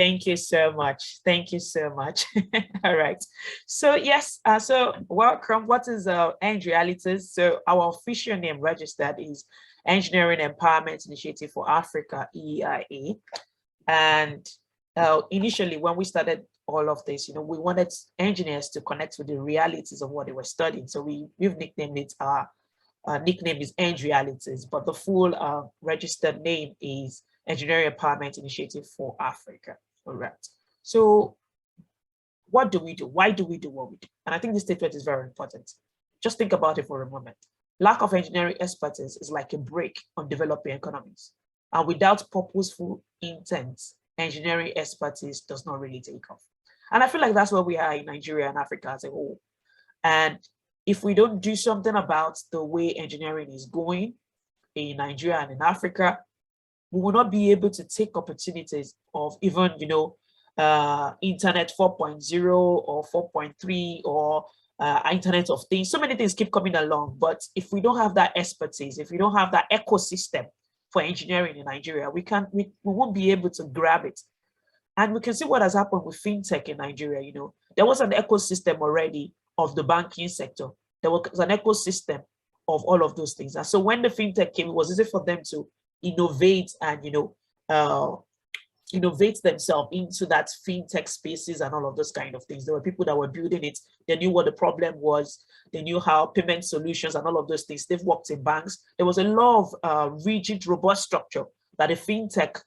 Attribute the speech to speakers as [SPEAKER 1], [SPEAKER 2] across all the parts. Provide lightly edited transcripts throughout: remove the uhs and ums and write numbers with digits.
[SPEAKER 1] Thank you so much. Thank you so much. All right. So yes, so welcome. What is Engrealities? So our official name registered is Engineering Empowerment Initiative for Africa, EIA. And initially, when we started all of this, we wanted engineers to connect with the realities of what they were studying. So we've nicknamed it, our nickname is Engrealities, but the full registered name is Engineering Empowerment Initiative for Africa. All right. So what do we do? Why do we do what we do? And I think this statement is very important. Just think about it for a moment. Lack of engineering expertise is like a brake on developing economies. And without purposeful intent, engineering expertise does not really take off. And I feel like that's where we are in Nigeria and Africa as a whole. And if we don't do something about the way engineering is going in Nigeria and in Africa, we will not be able to take opportunities of even, Internet 4.0 or 4.3 or Internet of Things. So many things keep coming along. But if we don't have that expertise, if we don't have that ecosystem for engineering in Nigeria, we won't be able to grab it. And we can see what has happened with fintech in Nigeria. There was an ecosystem already of the banking sector. There was an ecosystem of all of those things. And so when the fintech came, it was easy for them to innovate and innovate themselves into that fintech spaces and all of those kind of things. There were people that were building it. They knew what the problem was. They knew how payment solutions and all of those things. They've worked in banks. There was a lot of rigid, robust structure that a fintech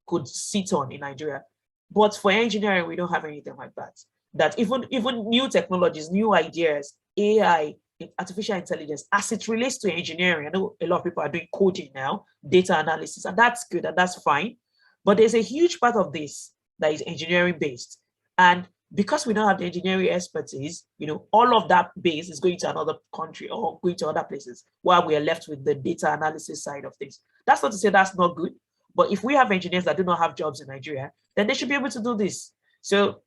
[SPEAKER 1] could sit on in Nigeria. But for engineering, we don't have anything like that. That even new technologies, new ideas, AI, artificial intelligence, as it relates to engineering, I know a lot of people are doing coding now, data analysis, and that's good and that's fine. But there's a huge part of this that is engineering based. And because we don't have the engineering expertise, all of that base is going to another country or going to other places while we are left with the data analysis side of things. That's not to say that's not good. But if we have engineers that do not have jobs in Nigeria, then they should be able to do this. So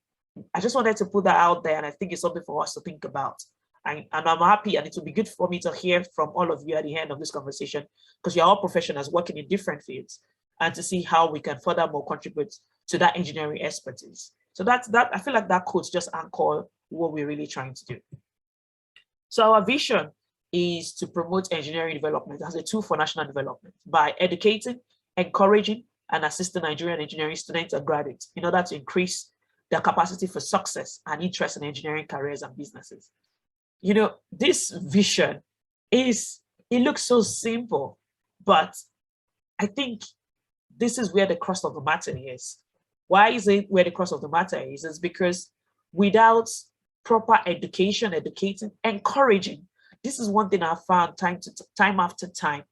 [SPEAKER 1] I just wanted to put that out there. And I think it's something for us to think about. And I'm happy, and it will be good for me to hear from all of you at the end of this conversation, because you're all professionals working in different fields, and to see how we can furthermore contribute to that engineering expertise. So that I feel like that quote just anchor what we're really trying to do. So our vision is to promote engineering development as a tool for national development by educating, encouraging, and assisting Nigerian engineering students and graduates in order to increase their capacity for success and interest in engineering careers and businesses. This vision it looks so simple, but I think this is where the crux of the matter is. Why is it where the crux of the matter is? It's because without proper education, educating, encouraging, this is one thing I've found time after time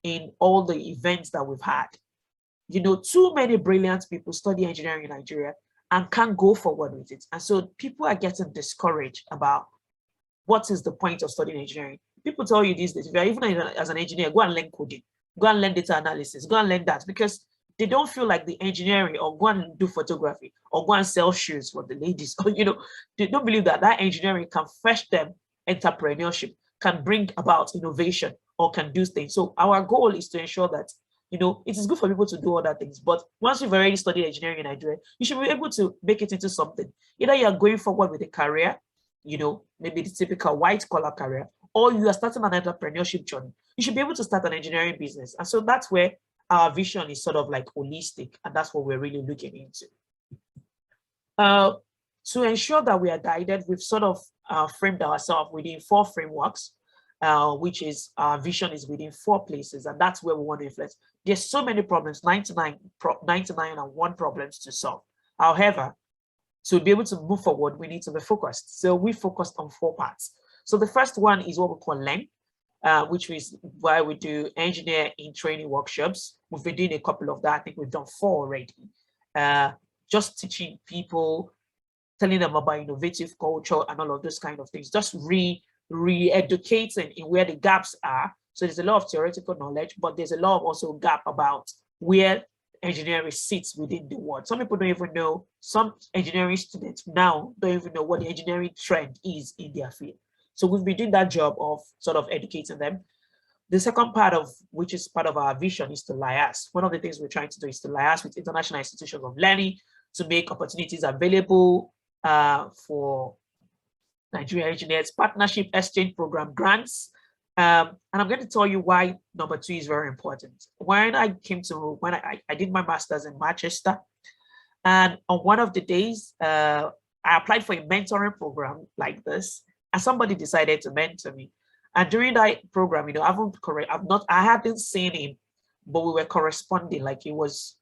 [SPEAKER 1] in all the events that we've had. Too many brilliant people study engineering in Nigeria and can't go forward with it. And so people are getting discouraged about what is the point of studying engineering. People tell you these days, if you're even as an engineer, go and learn coding, go and learn data analysis, go and learn that, because they don't feel like the engineering, or go and do photography, or go and sell shoes for the ladies, or they don't believe that engineering can fetch them entrepreneurship, can bring about innovation, or can do things. So our goal is to ensure that it is good for people to do other things, but once you've already studied engineering in Nigeria, you should be able to make it into something. Either you are going forward with a career, maybe the typical white collar career, or you are starting an entrepreneurship journey. You should be able to start an engineering business. And so that's where our vision is sort of like holistic, and that's what we're really looking into. To ensure that we are guided, we've sort of framed ourselves within 4 frameworks, which is our vision is within 4 places, and that's where we want to influence. There's so many problems, 99 and 1 problems to solve. However, to be able to move forward, we need to be focused. So we focused on 4 parts. So the first one is what we call learn, which is why we do engineer in training workshops. We've been doing a couple of that. I think we've done 4 already. Just teaching people, telling them about innovative culture and all of those kind of things. Just re-educating in where the gaps are. So there's a lot of theoretical knowledge, but there's a lot of also gap about where engineering sits within the world. Some people don't even know, some engineering students now don't even know what the engineering trend is in their field. So we've been doing that job of sort of educating them. The second part of which is part of our vision is to liaise. One of the things we're trying to do is to liaise with international institutions of learning to make opportunities available for Nigerian engineers, partnership exchange program grants. And I'm going to tell you why number 2 is very important. When I did my master's in Manchester, and on one of the days, I applied for a mentoring program like this, and somebody decided to mentor me. And during that program, I hadn't seen him, but we were corresponding, like it was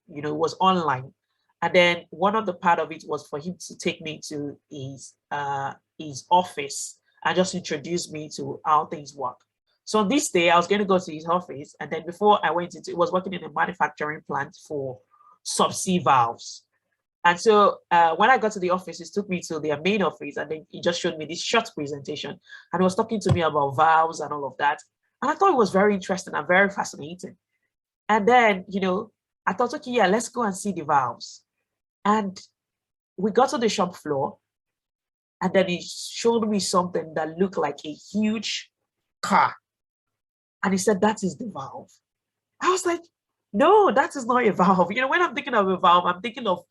[SPEAKER 1] online. And then one of the part of it was for him to take me to his office and just introduce me to how things work. So on this day, I was going to go to his office, and then before I went into, it was working in a manufacturing plant for subsea valves. And so when I got to the office, it took me to their main office, and then he just showed me this short presentation, and he was talking to me about valves and all of that. And I thought it was very interesting and very fascinating. And then, I thought, okay, yeah, let's go and see the valves. And we got to the shop floor, and then he showed me something that looked like a huge car. And he said, that is the valve. I was like, no, that is not a valve. When I'm thinking of a valve, I'm thinking of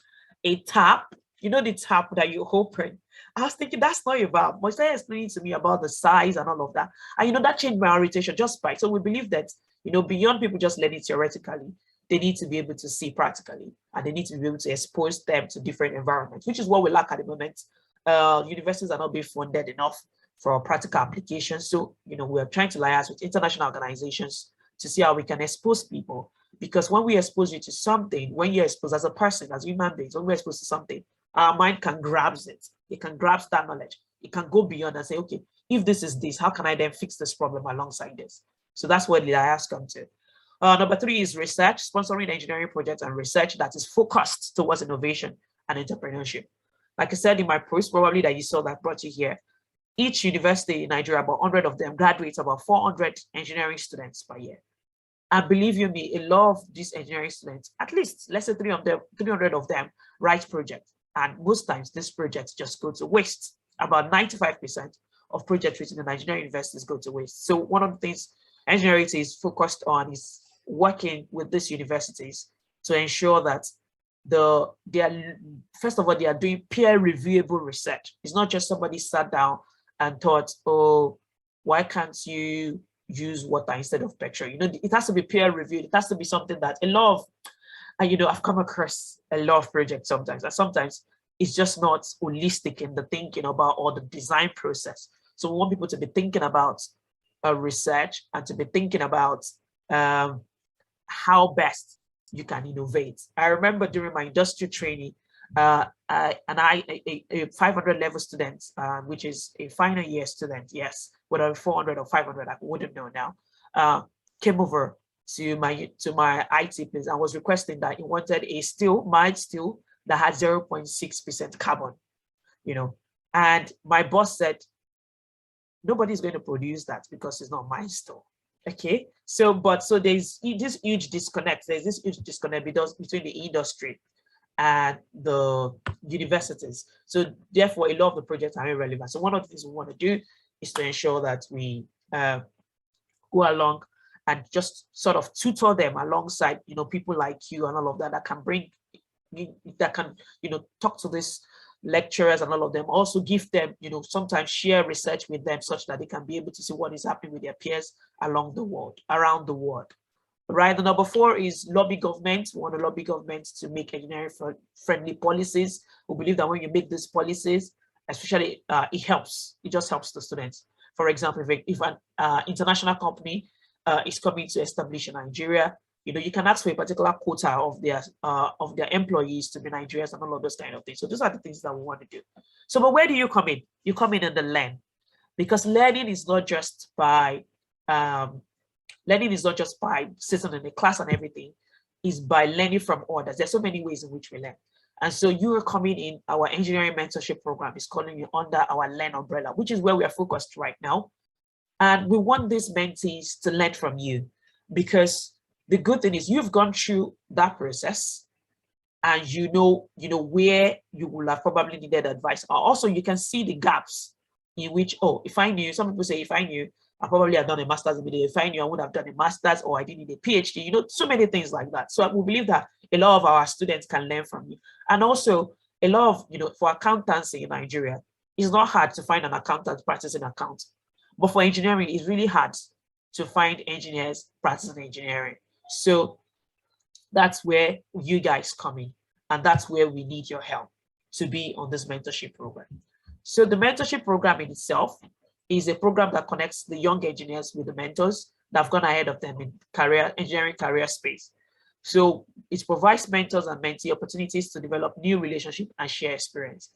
[SPEAKER 1] a tap, the tap that you open. I was thinking that's not a valve. But they explaining to me about the size and all of that. And that changed my orientation just by. So we believe that, beyond people just learning theoretically, they need to be able to see practically, and they need to be able to expose them to different environments, which is what we lack at the moment. Universities are not being funded enough for practical applications. So, we're trying to liaise with international organizations to see how we can expose people. Because when we expose you to something, when you're exposed as a person, as human beings, when we're exposed to something, our mind can grasp it. It can grasp that knowledge. It can go beyond and say, okay, if this is this, how can I then fix this problem alongside this? So that's where the liaise come to. Number 3 is research, sponsoring engineering projects and research that is focused towards innovation and entrepreneurship. Like I said in my post, probably that you saw that brought you here, each university in Nigeria, about 100 of them, graduates about 400 engineering students per year. And believe you me, a lot of these engineering students, at least let's say 300 of them write projects. And most times these projects just go to waste. About 95% of projects written in Nigerian universities go to waste. So one of the things Engrealities is focused on is working with these universities to ensure that first of all, they are doing peer reviewable research. It's not just somebody sat down and thought, oh, why can't you use water instead of petrol? It has to be peer reviewed. It has to be something that a lot of, I've come across a lot of projects sometimes, and sometimes it's just not holistic in the thinking about or the design process. So we want people to be thinking about research and to be thinking about how best you can innovate. I remember during my industrial training, a 500 level student, which is a final year student, yes, whether 400 or 500, I wouldn't know now, came over to my IT place and was requesting that he wanted a mild steel that had 0.6% carbon, and my boss said, nobody's going to produce that because it's not my store. Okay, so there's this huge disconnect. There's this huge disconnect between the industry and the universities. So therefore, a lot of the projects are irrelevant. So one of the things we want to do is to ensure that we go along and just sort of tutor them alongside, people like you and all of that that can talk to these lecturers and all of them. Also give them, sometimes share research with them such that they can be able to see what is happening with their peers around the world. Right. The number 4 is lobby government. We want to lobby government to make engineering friendly policies. We believe that when you make these policies, especially it just helps the students. For example, if an international company is coming to establish in Nigeria, you can ask for a particular quota of their employees to be Nigerians and all of those kind of things. So those are the things that we want to do. So, but where do you come in? You come in the learn, because learning is not just by sitting in a class and everything. It's by learning from others. There's so many ways in which we learn. And so you are coming in, our engineering mentorship program is calling you under our Learn umbrella, which is where we are focused right now. And we want these mentees to learn from you, because the good thing is you've gone through that process and you know where you will have probably needed advice. Also, you can see the gaps in which, some people say, if I knew, I probably have done a master's. If they find you, I would have done a master's, or I didn't need a PhD, you know, so many things like that. So we believe that a lot of our students can learn from you. And also a lot of, you know, for accountancy in Nigeria, it's not hard to find an accountant practicing accounting. But for engineering, it's really hard to find engineers practicing engineering. So that's where you guys come in. And that's where we need your help to be on this mentorship program. So the mentorship program in itself is a program that connects the young engineers with the mentors that have gone ahead of them in engineering career space. So it provides mentors and mentee opportunities to develop new relationships and share experience.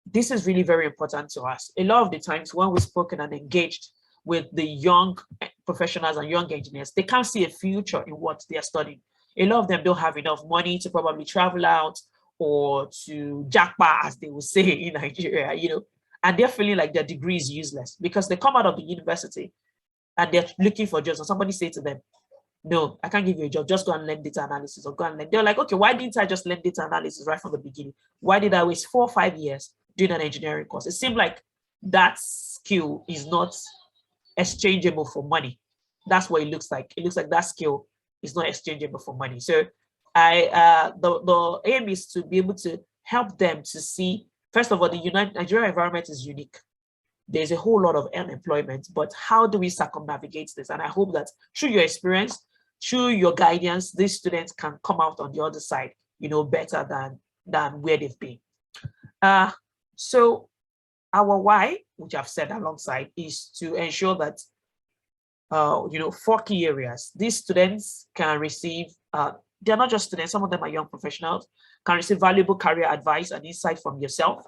[SPEAKER 1] This is really very important to us. A lot of the times when we've spoken and engaged with the young professionals and young engineers, they can't see a future in what they are studying. A lot of them don't have enough money to probably travel out or to jackpot, as they will say in Nigeria, you know, and they're feeling like their degree is useless because they come out of the university and they're looking for jobs. And somebody say to them, no, I can't give you a job. Just go and learn data analysis or go and learn. They're like, okay, why didn't I just learn data analysis right from the beginning? Why did I waste 4 or 5 years doing an engineering course? It seemed like that skill is not exchangeable for money. That's what it looks like. It looks like that skill is not exchangeable for money. So the aim is to be able to help them to see, first of all, the Nigerian environment is unique. There's a whole lot of unemployment, but how do we circumnavigate this? And I hope that through your experience, through your guidance, these students can come out on the other side, you know, better than where they've been. So our why, which I've said alongside, is to ensure that, you know, 4 key areas. These students can receive, they're not just students, some of them are young professionals, can receive valuable career advice and insight from yourself,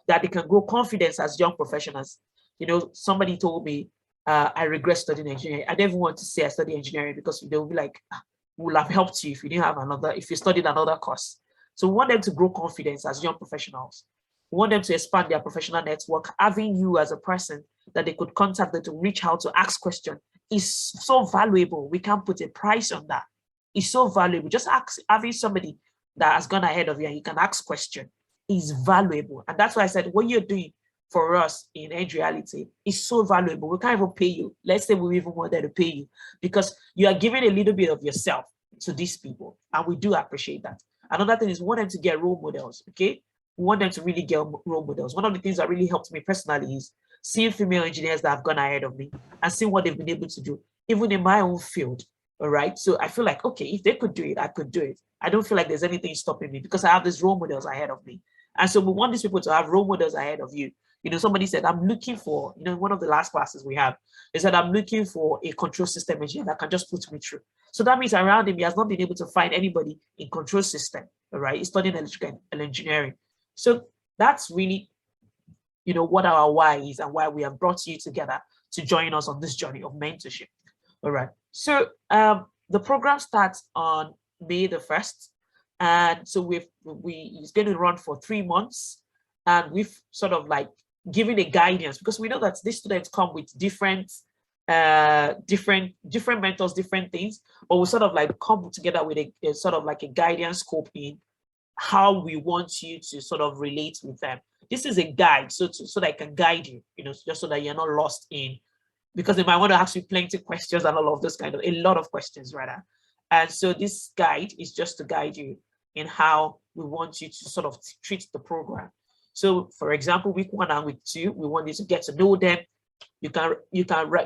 [SPEAKER 1] that they can grow confidence as young professionals. You know, somebody told me, I regret studying engineering. I didn't want to say I studied engineering because they will be like, we'll have helped you if you didn't have if you studied another course. So we want them to grow confidence as young professionals. We want them to expand their professional network. Having you as a person that they could contact, them to reach out to ask questions is so valuable. We can't put a price on that. It's so valuable. Just having somebody that has gone ahead of you and you can ask questions is valuable. And that's why I said what you're doing for us in Engrealities is so valuable. We can't even pay you. Let's say we even wanted to pay you because you are giving a little bit of yourself to these people. And we do appreciate that. Another thing is we want them to get role models, okay? We want them to really get role models. One of the things that really helped me personally is seeing female engineers that have gone ahead of me and seeing what they've been able to do, even in my own field, all right? So I feel like, okay, if they could do it, I could do it. I don't feel like there's anything stopping me because I have these role models ahead of me. And so we want these people to have role models ahead of you. You know, somebody said, I'm looking for, you know, one of the last classes we have, they said, I'm looking for a control system engineer that can just put me through. So that means around him, he has not been able to find anybody in control system, all right? He's studying electrical engineering. So that's really, you know, what our why is and why we have brought you together to join us on this journey of mentorship, all right? So the program starts on May the 1st. And so it's going to run for 3 months. And we've sort of like given a guidance because we know that these students come with different mentors, different things, but we sort of like come together with a sort of like a guidance scope in how we want you to sort of relate with them. This is a guide so that I can guide you, you know, just so that you're not lost in, because they might want to ask you plenty of questions and all of those kind of, a lot of questions rather. And so this guide is just to guide you in how we want you to sort of treat the program. So for example, week 1 and week 2, we want you to get to know them. You can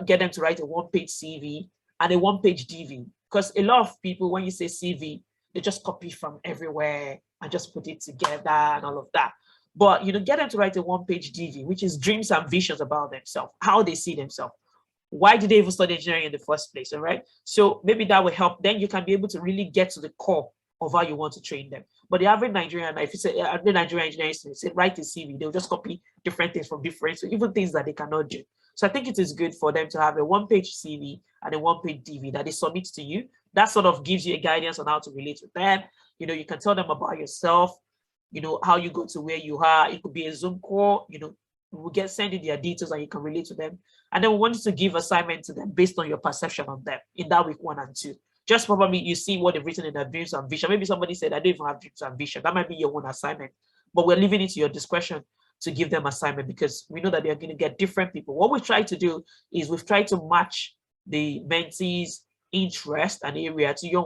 [SPEAKER 1] get them to write a 1-page CV and a 1-page DV, because a lot of people, when you say CV, they just copy from everywhere and just put it together and all of that. But, you know, get them to write a 1-page DV, which is dreams and visions about themselves, how they see themselves. Why did they even study engineering in the first place, all right? So maybe that will help. Then you can be able to really get to the core of how you want to train them. But the average Nigerian, if you say the Nigerian engineering student, say write a CV, they'll just copy different things from different, so even things that they cannot do. So I think it is good for them to have a 1-page CV and a 1-page DV that they submit to you. That sort of gives you a guidance on how to relate with them. You know, you can tell them about yourself, you know, how you go to where you are. It could be a Zoom call, you know, we'll send you their details and you can relate to them. And then we want you to give assignment to them based on your perception of them in that week 1 and 2. Just probably you see what they've written in their dreams and vision. Maybe somebody said, I don't even have dreams and vision. That might be your own assignment, but we're leaving it to your discretion to give them assignment, because we know that they're going to get different people. What we try to do is we've tried to match the mentees' interest and area to your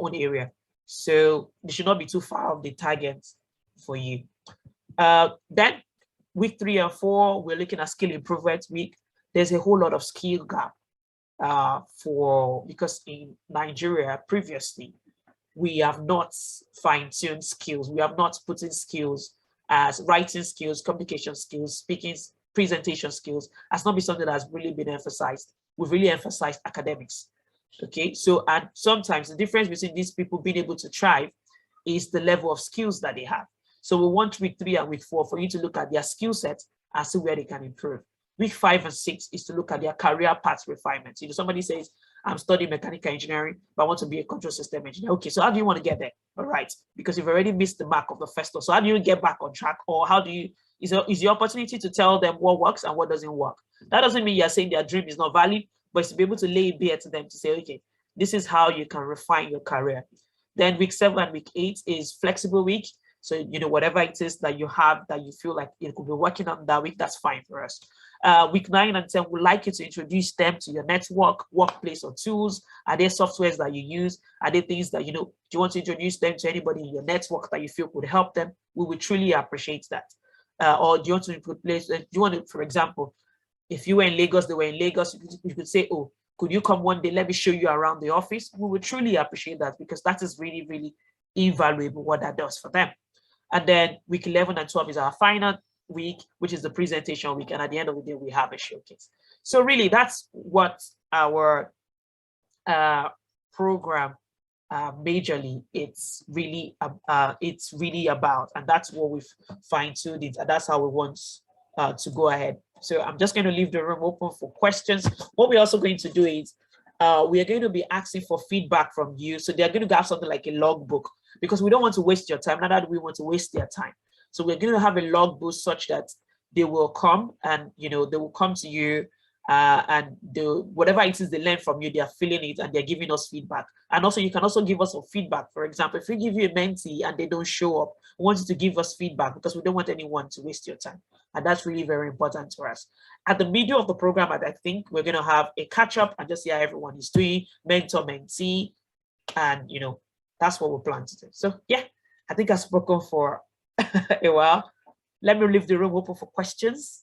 [SPEAKER 1] own area. So they should not be too far off the target for you. Then week 3 and 4, we're looking at skill improvement week. There's a whole lot of skill gap because in Nigeria previously, we have not fine-tuned skills. We have not put in skills as writing skills, communication skills, speaking, presentation skills has not been something that has really been emphasized. We've really emphasized academics. Okay, so and sometimes the difference between these people being able to thrive is the level of skills that they have. So we want week 3 and week 4 for you to look at their skill set and see where they can improve. Week 5 and 6 is to look at their career path refinement. You know, somebody says, I'm studying mechanical engineering, but I want to be a control system engineer. Okay, so how do you want to get there? All right, because you've already missed the mark of the first one. So how do you get back on track? Or how do you, is the opportunity to tell them what works and what doesn't work? That doesn't mean you're saying their dream is not valid, but it's to be able to lay bare to them to say, okay, this is how you can refine your career. Then week 7 and week 8 is flexible week. So, you know, whatever it is that you have that you feel like it could be working on that week, that's fine for us. Week 9 and 10, we'd like you to introduce them to your network, workplace, or tools. Are there softwares that you use? Are there things that, you know, do you want to introduce them to anybody in your network that you feel could help them? We would truly appreciate that. Or do you want to put place, do you want to, for example, if you were in Lagos, they were in Lagos, you could say, oh, could you come one day? Let me show you around the office. We would truly appreciate that, because that is really, really invaluable what that does for them. And then week 11 and 12 is our final week, which is the presentation week. And at the end of the day, we have a showcase. So really, that's what our program majorly it's really about, and that's what we've fine-tuned it, and that's how we want to go ahead. So I'm just going to leave the room open for questions. What we're also going to do is we are going to be asking for feedback from you. So they're going to have something like a logbook, because we don't want to waste your time, neither do we want to waste their time. So we're going to have a logbook such that they will come and, you know, they will come to you and whatever it is they learn from you, they are feeling it and they're giving us feedback. And also you can also give us some feedback. For example, if we give you a mentee and they don't show up, we want you to give us feedback, because we don't want anyone to waste your time. And that's really very important to us. At the middle of the program, I think we're going to have a catch up and just see how everyone is doing, mentor, mentee, and, you know, that's what we plan to do. So yeah, I think I've spoken for a while. Let me leave the room open for questions.